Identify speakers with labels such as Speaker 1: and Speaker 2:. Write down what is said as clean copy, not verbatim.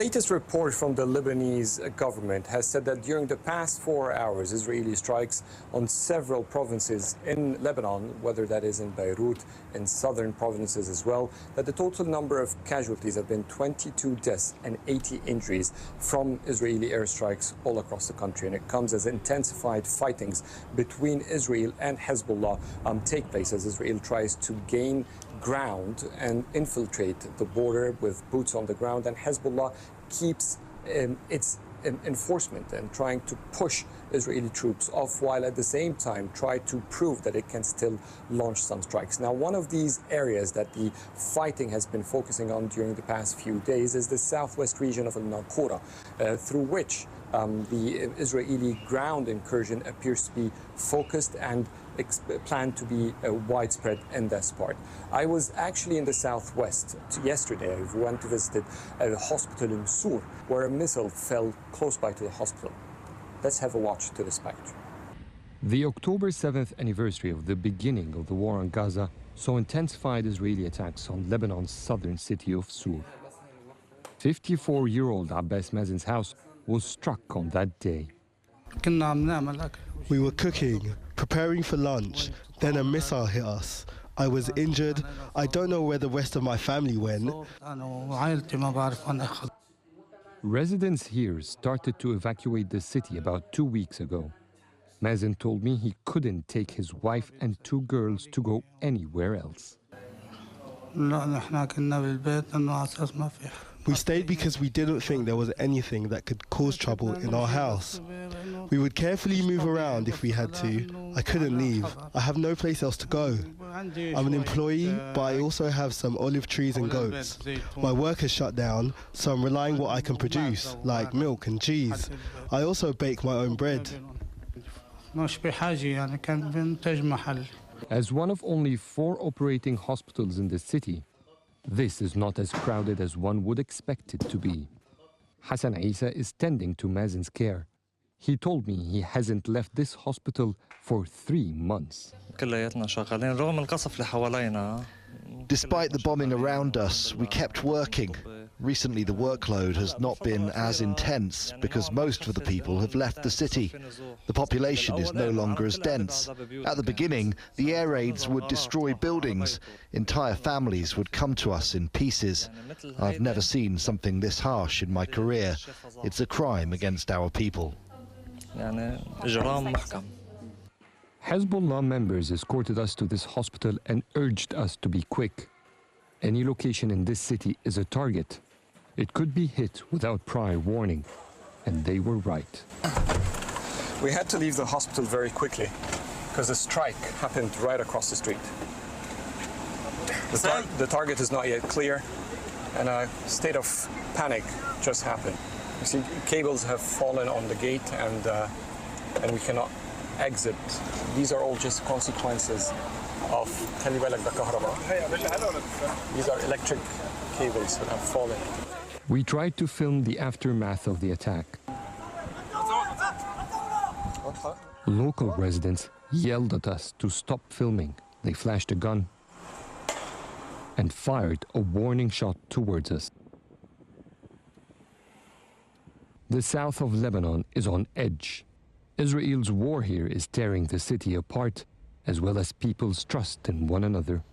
Speaker 1: Latest report from the Lebanese government has said that during the past 4 hours, Israeli strikes on several provinces in Lebanon, whether that is in Beirut, in southern provinces as well, that the total number of casualties have been 22 deaths and 80 injuries from Israeli airstrikes all across the country. And it comes as intensified fightings between Israel and Hezbollah take place as Israel tries to gain ground and infiltrate the border with boots on the ground, and Hezbollah keeps its enforcement and trying to push Israeli troops off, while at the same time try to prove that it can still launch some strikes. Now, one of these areas that the fighting has been focusing on during the past few days is the southwest region of Al-Naqoura, through which the Israeli ground incursion appears to be focused and planned to be widespread in this part. I was actually in the southwest yesterday. I went to visit a hospital in Sur, where a missile fell close by to the hospital. Let's have a watch to this package.
Speaker 2: The October 7th anniversary of the beginning of the war on Gaza saw intensified Israeli attacks on Lebanon's southern city of Sur. 54-year-old Abbas Mazen's house was struck on that day.
Speaker 3: We were cooking, preparing for lunch, then a missile hit us. I was injured. I don't know where the rest of my family went.
Speaker 2: Residents here started to evacuate the city about 2 weeks ago. Mazen told me he couldn't take his wife and 2 girls to go anywhere else.
Speaker 3: We stayed because we didn't think there was anything that could cause trouble in our house. We would carefully move around if we had to. I couldn't leave. I have no place else to go. I'm an employee, but I also have some olive trees and goats. My work has shut down, so I'm relying on what I can produce, like milk and cheese. I also bake my own bread.
Speaker 2: As one of only 4 operating hospitals in the city, this is not as crowded as one would expect it to be. Hassan Isa is tending to Mazen's care. He told me he hasn't left this hospital for 3 months.
Speaker 4: Despite the bombing around us, we kept working. Recently, the workload has not been as intense because most of the people have left the city. The population is no longer as dense. At the beginning, the air raids would destroy buildings. Entire families would come to us in pieces. I've never seen something this harsh in my career. It's a crime against our people.
Speaker 2: Hezbollah members escorted us to this hospital and urged us to be quick. Any location in this city is a target. It could be hit without prior warning, and they were right.
Speaker 1: We had to leave the hospital very quickly because a strike happened right across the street. The target is not yet clear, and a state of panic just happened. You see, cables have fallen on the gate, and we cannot exit. These are all just consequences of these are electric cables that have fallen.
Speaker 2: We tried to film the aftermath of the attack. Local residents yelled at us to stop filming. They flashed a gun and fired a warning shot towards us. The south of Lebanon is on edge. Israel's war here is tearing the city apart, as well as people's trust in one another.